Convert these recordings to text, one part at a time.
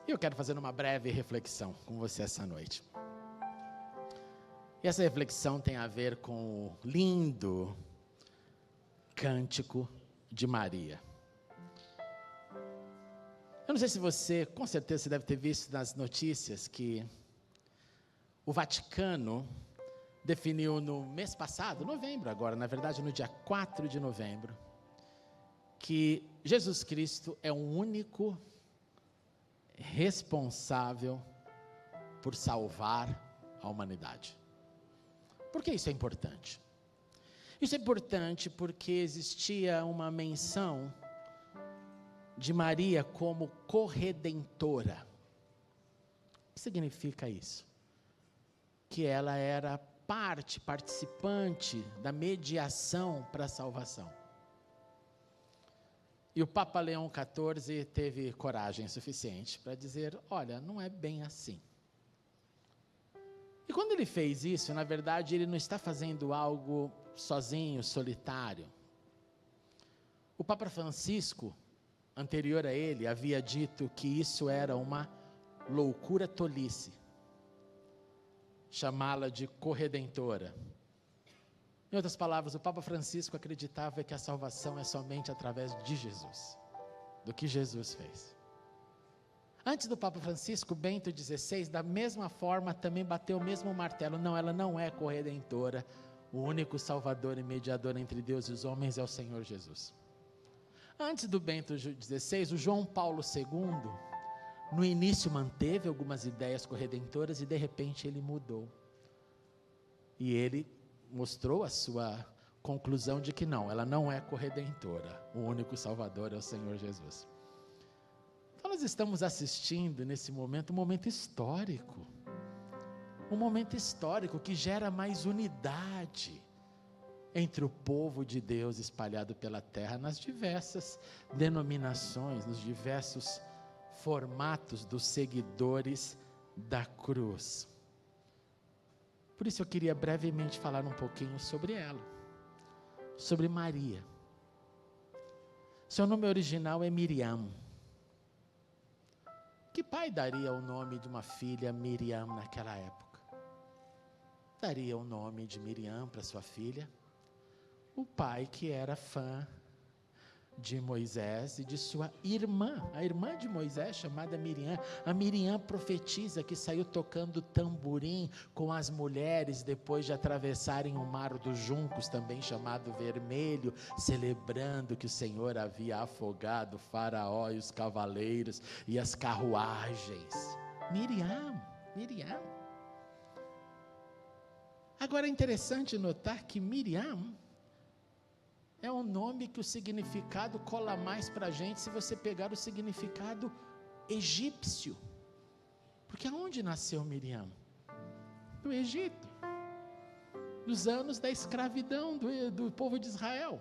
E eu quero fazer uma breve reflexão com você essa noite. E essa reflexão tem a ver com o lindo cântico de Maria. Eu não sei se você, com certeza você deve ter visto nas notícias que o Vaticano definiu no mês passado, novembro agora, na verdade no dia 4 de novembro, que Jesus Cristo é o único responsável por salvar a humanidade. Por que isso é importante? Isso é importante porque existia uma menção de Maria como corredentora. O que significa isso? Que ela era participante da mediação para a salvação. E o Papa Leão XIV teve coragem suficiente para dizer, olha, não é bem assim. E quando ele fez isso, na verdade, ele não está fazendo algo sozinho, solitário. O Papa Francisco, anterior a ele, havia dito que isso era uma loucura tolice, chamá-la de corredentora. Em outras palavras, o Papa Francisco acreditava que a salvação é somente através de Jesus, do que Jesus fez. Antes do Papa Francisco, Bento XVI, da mesma forma, também bateu o mesmo martelo. Não, ela não é corredentora. O único salvador e mediador entre Deus e os homens é o Senhor Jesus. Antes do Bento XVI, o João Paulo II, no início manteve algumas ideias corredentoras e de repente ele mudou. E ele mostrou a sua conclusão de que não, ela não é corredentora. O único salvador é o Senhor Jesus. Então nós estamos assistindo nesse momento um momento histórico. Um momento histórico que gera mais unidade entre o povo de Deus espalhado pela terra, nas diversas denominações, nos diversos formatos dos seguidores da cruz. Por isso eu queria brevemente falar um pouquinho sobre ela, sobre Maria. Seu nome original é Miriam. Que pai daria o nome de uma filha Miriam naquela época? Daria o nome de Miriam para sua filha o pai que era fã de Moisés e de sua irmã, a irmã de Moisés, chamada Miriam. A Miriam profetiza que saiu tocando tamborim com as mulheres depois de atravessarem o mar dos juncos, também chamado Vermelho, celebrando que o Senhor havia afogado o faraó e os cavaleiros e as carruagens. Miriam. Agora é interessante notar que Miriam é um nome que o significado cola mais para a gente se você pegar o significado egípcio. Porque aonde nasceu Miriam? No Egito. Nos anos da escravidão do povo de Israel.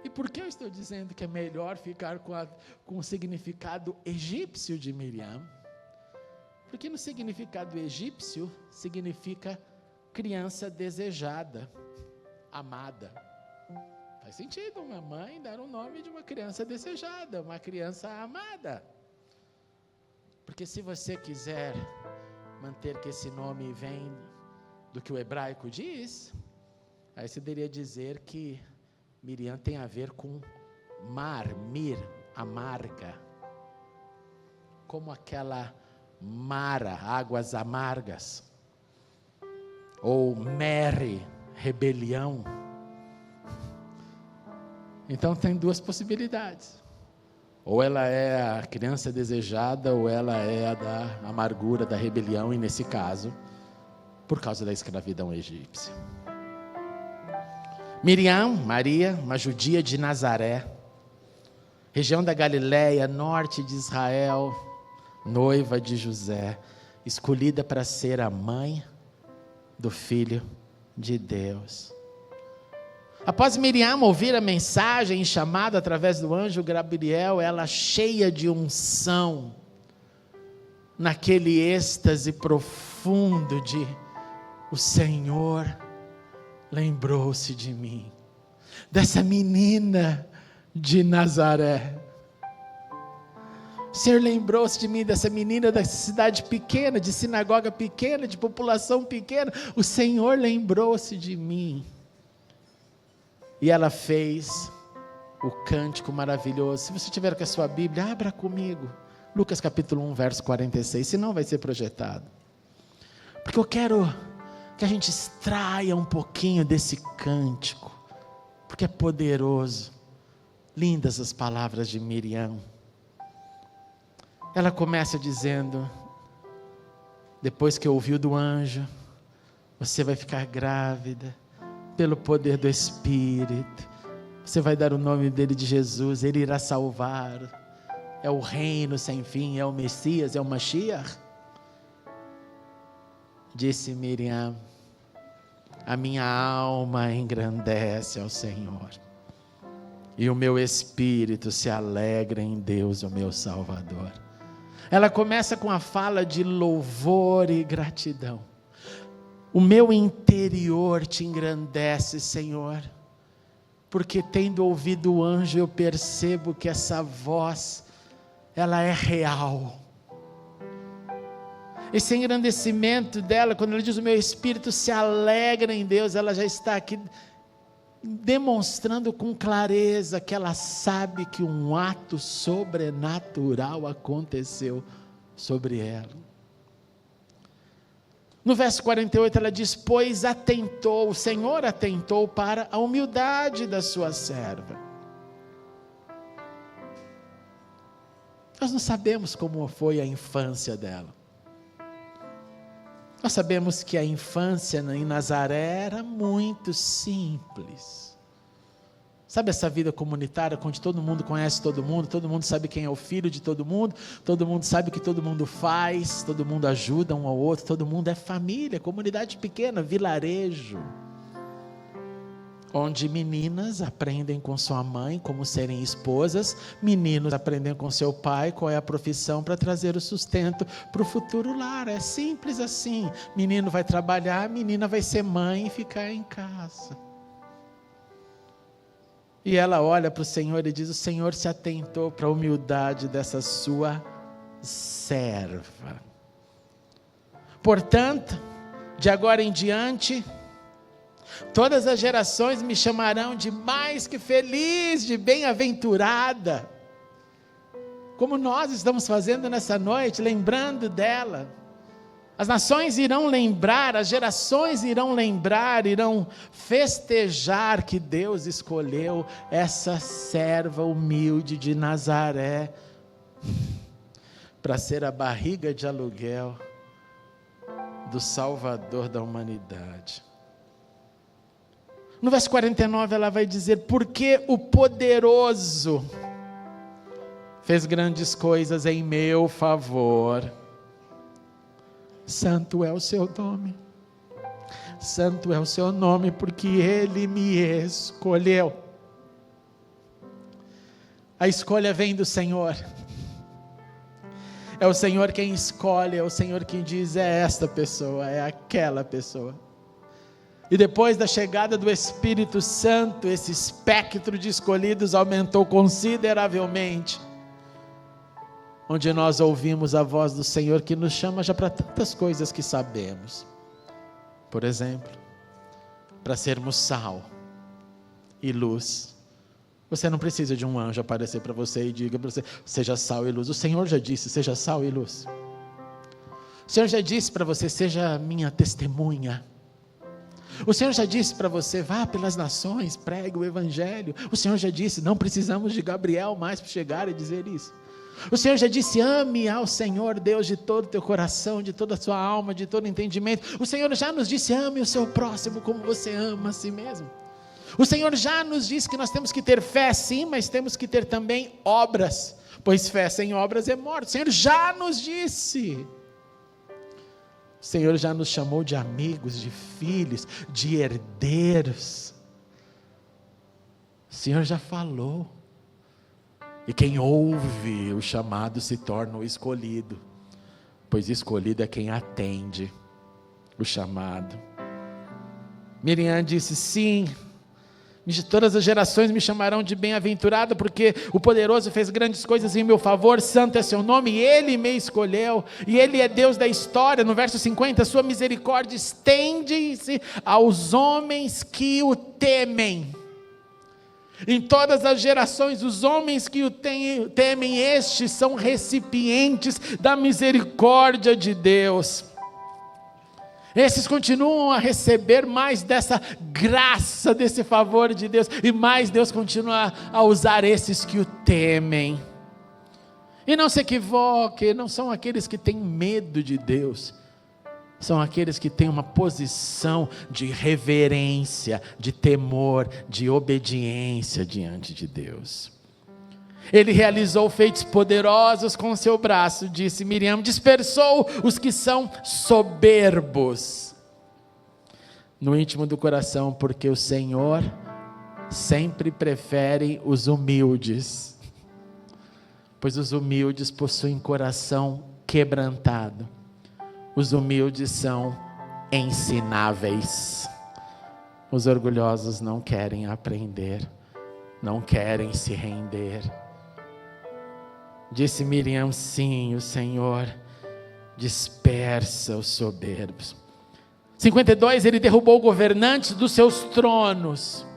E por que eu estou dizendo que é melhor ficar com o significado egípcio de Miriam? Porque no significado egípcio significa criança desejada, amada. Faz sentido uma mãe dar o nome de uma criança desejada, uma criança amada. Porque se você quiser manter que esse nome vem do que o hebraico diz, aí você deveria dizer que Miriam tem a ver com mir, amarga. Como aquela Mara, águas amargas. Ou Mary, rebelião. Então tem duas possibilidades. Ou ela é a criança desejada, ou ela é a da amargura, da rebelião, e nesse caso, por causa da escravidão egípcia. Miriam, Maria, uma judia de Nazaré, região da Galileia, norte de Israel, noiva de José, escolhida para ser a mãe do Filho de Deus. Após Miriam ouvir a mensagem chamada através do anjo Gabriel, ela cheia de unção, naquele êxtase profundo de o Senhor lembrou-se de mim, dessa menina de Nazaré. O Senhor lembrou-se de mim, dessa menina da cidade pequena, de sinagoga pequena, de população pequena. O Senhor lembrou-se de mim. E ela fez o cântico maravilhoso. Se você tiver com a sua Bíblia, abra comigo. Lucas capítulo 1, verso 46, senão vai ser projetado. Porque eu quero que a gente extraia um pouquinho desse cântico, porque é poderoso. Lindas as palavras de Miriam. Ela começa dizendo, depois que ouviu do anjo, você vai ficar grávida, pelo poder do Espírito, você vai dar o nome dele de Jesus, ele irá salvar, é o reino sem fim, é o Messias, é o Mashiach. Disse Miriam, a minha alma engrandece ao Senhor, e o meu espírito se alegra em Deus, o meu Salvador. Ela começa com a fala de louvor e gratidão. O meu interior te engrandece, Senhor, porque tendo ouvido o anjo, eu percebo que essa voz, ela é real. Esse engrandecimento dela, quando ela diz o meu espírito se alegra em Deus, ela já está aqui demonstrando com clareza que ela sabe que um ato sobrenatural aconteceu sobre ela. No verso 48 ela diz, pois atentou, o Senhor atentou para a humildade da sua serva. Nós não sabemos como foi a infância dela. Nós sabemos que a infância em Nazaré era muito simples. Sabe essa vida comunitária, onde todo mundo conhece todo mundo sabe quem é o filho de todo mundo sabe o que todo mundo faz, todo mundo ajuda um ao outro, todo mundo é família, comunidade pequena, vilarejo. Onde meninas aprendem com sua mãe como serem esposas, meninos aprendem com seu pai qual é a profissão para trazer o sustento para o futuro lar. É simples assim. Menino vai trabalhar, menina vai ser mãe e ficar em casa. E ela olha para o Senhor e diz, o Senhor se atentou para a humildade dessa sua serva. Portanto, de agora em diante, todas as gerações me chamarão de mais que feliz, de bem-aventurada. Como nós estamos fazendo nessa noite, lembrando dela. As nações irão lembrar, as gerações irão lembrar, irão festejar que Deus escolheu essa serva humilde de Nazaré para ser a barriga de aluguel do Salvador da humanidade. No verso 49 ela vai dizer, porque o poderoso fez grandes coisas em meu favor. Santo é o seu nome, santo é o seu nome, porque Ele me escolheu. A escolha vem do Senhor, é o Senhor quem escolhe, é o Senhor quem diz, é esta pessoa, é aquela pessoa. E depois da chegada do Espírito Santo, esse espectro de escolhidos aumentou consideravelmente, onde nós ouvimos a voz do Senhor que nos chama já para tantas coisas que sabemos. Por exemplo, para sermos sal e luz. Você não precisa de um anjo aparecer para você e diga para você, seja sal e luz. O Senhor já disse, seja sal e luz. O Senhor já disse para você, seja minha testemunha. O Senhor já disse para você, vá pelas nações, pregue o Evangelho. O Senhor já disse, não precisamos de Gabriel mais para chegar e dizer isso. O Senhor já disse, ame ao Senhor Deus de todo o teu coração, de toda a sua alma, de todo entendimento. O Senhor já nos disse, ame o seu próximo como você ama a si mesmo. O Senhor já nos disse que nós temos que ter fé sim, mas temos que ter também obras, pois fé sem obras é morte. O Senhor já nos disse. O Senhor já nos chamou de amigos, de filhos, de herdeiros. O Senhor já falou. E quem ouve o chamado se torna o escolhido, pois escolhido é quem atende o chamado. Miriam disse, sim, De todas as gerações me chamarão de bem-aventurado, porque o poderoso fez grandes coisas em meu favor, santo é seu nome, e ele me escolheu, e ele é Deus da história. No verso 50, sua misericórdia estende-se aos homens que o temem. Em todas as gerações, os homens que o temem, estes são recipientes da misericórdia de Deus. Esses continuam a receber mais dessa graça, desse favor de Deus, e mais Deus continua a usar esses que o temem. E não se equivoque, não são aqueles que têm medo de Deus, são aqueles que têm uma posição de reverência, de temor, de obediência diante de Deus. Ele realizou feitos poderosos com o seu braço, disse Miriam, dispersou os que são soberbos no íntimo do coração, porque o Senhor sempre prefere os humildes, pois os humildes possuem coração quebrantado, os humildes são ensináveis, os orgulhosos não querem aprender, não querem se render. Disse Miriam, sim, o Senhor dispersa os soberbos. 52, ele derrubou governantes dos seus tronos.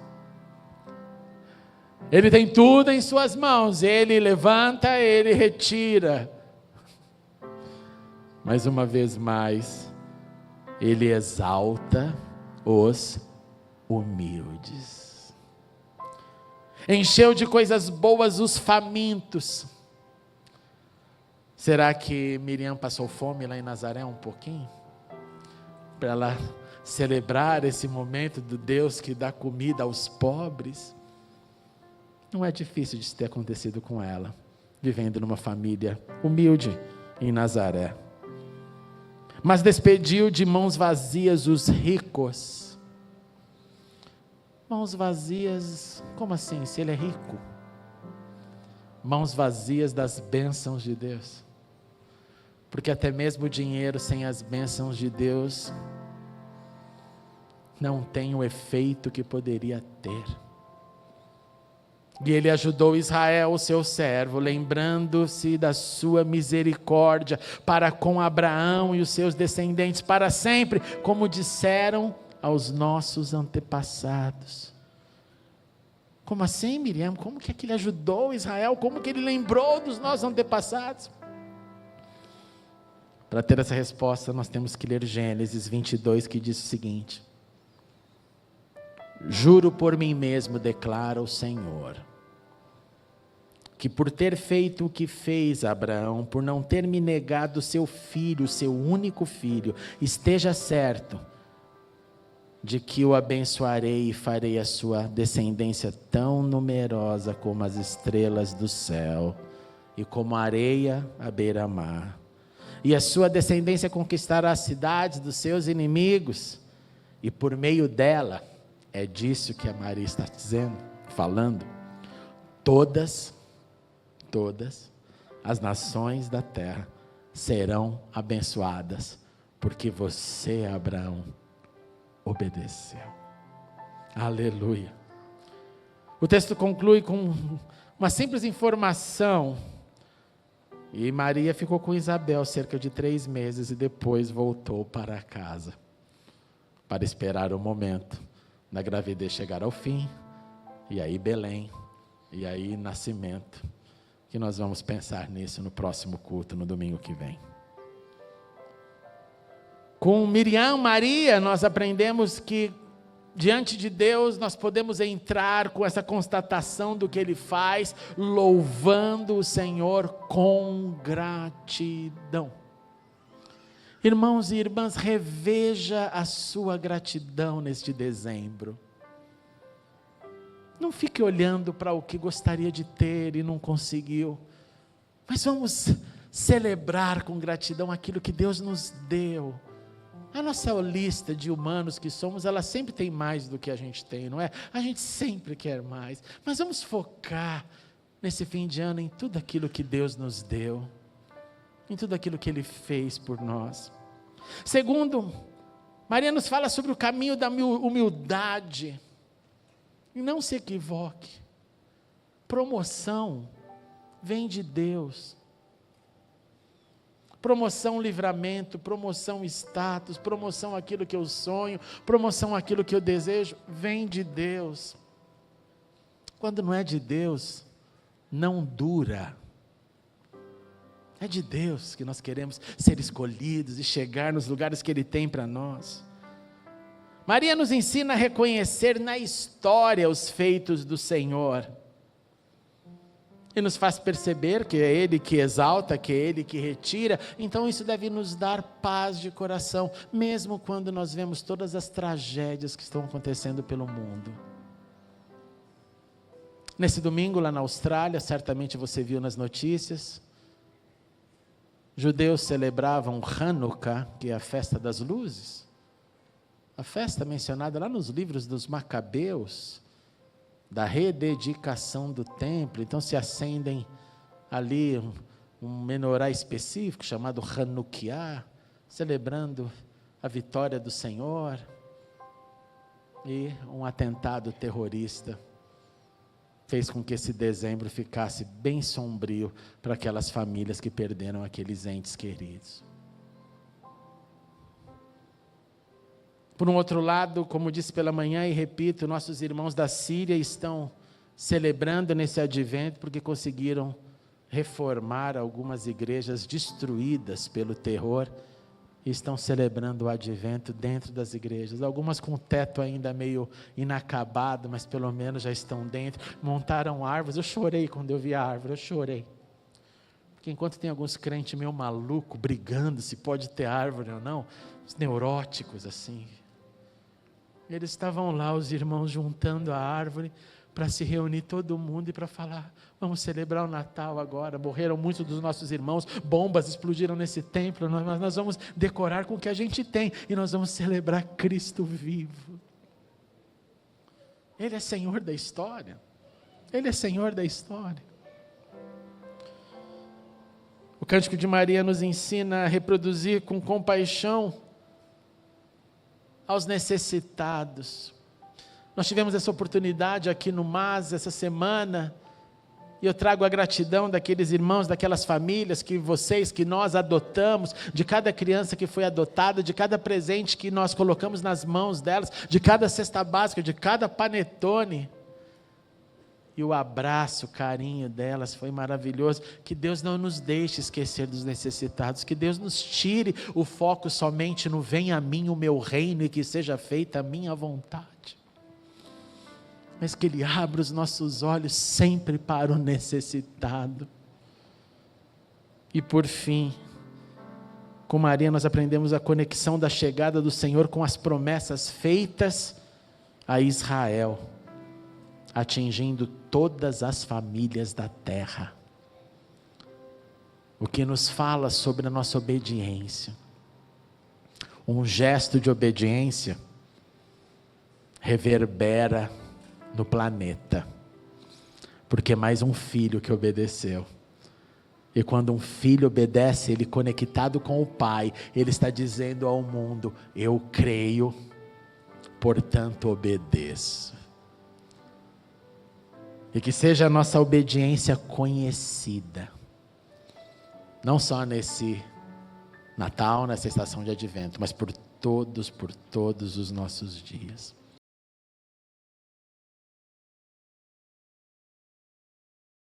Ele tem tudo em suas mãos, ele levanta, ele retira. Mas uma vez mais, ele exalta os humildes. Encheu de coisas boas os famintos. Será que Miriam passou fome lá em Nazaré um pouquinho? Para ela celebrar esse momento do Deus que dá comida aos pobres? Não é difícil de ter acontecido com ela, vivendo numa família humilde em Nazaré. Mas despediu de mãos vazias os ricos. Mãos vazias, como assim? Se ele é rico? Mãos vazias das bênçãos de Deus. Porque até mesmo o dinheiro sem as bênçãos de Deus não tem o efeito que poderia ter. E ele ajudou Israel, o seu servo, lembrando-se da sua misericórdia para com Abraão e os seus descendentes para sempre, como disseram aos nossos antepassados. Como assim, Miriam? Como que ele ajudou Israel? Como que ele lembrou dos nossos antepassados? Para ter essa resposta, nós temos que ler Gênesis 22, que diz o seguinte: juro por mim mesmo, declara o Senhor, que por ter feito o que fez Abraão, por não ter me negado seu filho, seu único filho, esteja certo de que o abençoarei e farei a sua descendência tão numerosa como as estrelas do céu e como a areia à beira-mar. E a sua descendência conquistará as cidades dos seus inimigos, e por meio dela, é disso que a Maria está dizendo, falando, todas as nações da terra serão abençoadas, porque você, Abraão, obedeceu. Aleluia. O texto conclui com uma simples informação. E Maria ficou com Isabel cerca de 3 meses e depois voltou para casa, para esperar o momento da gravidez chegar ao fim, e aí Belém, e aí nascimento, que nós vamos pensar nisso no próximo culto, no domingo que vem. Com Miriam, Maria, nós aprendemos que diante de Deus nós podemos entrar com essa constatação do que Ele faz, louvando o Senhor com gratidão. Irmãos e irmãs, reveja a sua gratidão neste dezembro. Não fique olhando para o que gostaria de ter e não conseguiu, mas vamos celebrar com gratidão aquilo que Deus nos deu. A nossa lista de humanos que somos, ela sempre tem mais do que a gente tem, não é? A gente sempre quer mais, mas vamos focar nesse fim de ano em tudo aquilo que Deus nos deu, em tudo aquilo que Ele fez por nós. Segundo, Maria nos fala sobre o caminho da humildade. E não se equivoque, promoção vem de Deus. Promoção, livramento, promoção, status, promoção, aquilo que eu sonho, promoção, aquilo que eu desejo, vem de Deus. Quando não é de Deus, não dura. É de Deus que nós queremos ser escolhidos e chegar nos lugares que Ele tem para nós. Maria nos ensina a reconhecer na história os feitos do Senhor. E nos faz perceber que é Ele que exalta, que é Ele que retira. Então isso deve nos dar paz de coração, mesmo quando nós vemos todas as tragédias que estão acontecendo pelo mundo. Nesse domingo lá na Austrália, certamente você viu nas notícias, judeus celebravam Hanukkah, que é a festa das luzes. A festa mencionada lá nos livros dos Macabeus, da rededicação do templo. Então se acendem ali um menorá específico chamado Hanukkah, celebrando a vitória do Senhor. E um atentado terrorista fez com que esse dezembro ficasse bem sombrio para aquelas famílias que perderam aqueles entes queridos. Por um outro lado, como disse pela manhã e repito, nossos irmãos da Síria estão celebrando nesse advento porque conseguiram reformar algumas igrejas destruídas pelo terror e estão celebrando o advento dentro das igrejas. Algumas com o teto ainda meio inacabado, mas pelo menos já estão dentro. Montaram árvores. Eu chorei quando eu vi a árvore, eu chorei. Porque enquanto tem alguns crentes meio malucos brigando se pode ter árvore ou não, os neuróticos assim, eles estavam lá, os irmãos juntando a árvore para se reunir todo mundo e para falar, vamos celebrar o Natal agora. Morreram muitos dos nossos irmãos, bombas explodiram nesse templo, mas nós vamos decorar com o que a gente tem e nós vamos celebrar Cristo vivo. Ele é Senhor da história. Ele é Senhor da história. O Cântico de Maria nos ensina a reproduzir com compaixão aos necessitados. Nós tivemos essa oportunidade aqui no MAS essa semana, e eu trago a gratidão daqueles irmãos, daquelas famílias que nós adotamos, de cada criança que foi adotada, de cada presente que nós colocamos nas mãos delas, de cada cesta básica, de cada panetone. E o abraço, o carinho delas foi maravilhoso. Que Deus não nos deixe esquecer dos necessitados, que Deus nos tire o foco somente no venha a mim o meu reino e que seja feita a minha vontade. Mas que Ele abra os nossos olhos sempre para o necessitado. E por fim, com Maria nós aprendemos a conexão da chegada do Senhor com as promessas feitas a Israel, atingindo todas as famílias da terra. O que nos fala sobre a nossa obediência. Um gesto de obediência reverbera no planeta, porque é mais um filho que obedeceu. E quando um filho obedece, ele conectado com o Pai, ele está dizendo ao mundo, eu creio, portanto obedeço. E que seja a nossa obediência conhecida, não só nesse Natal, nessa estação de advento, mas por todos os nossos dias.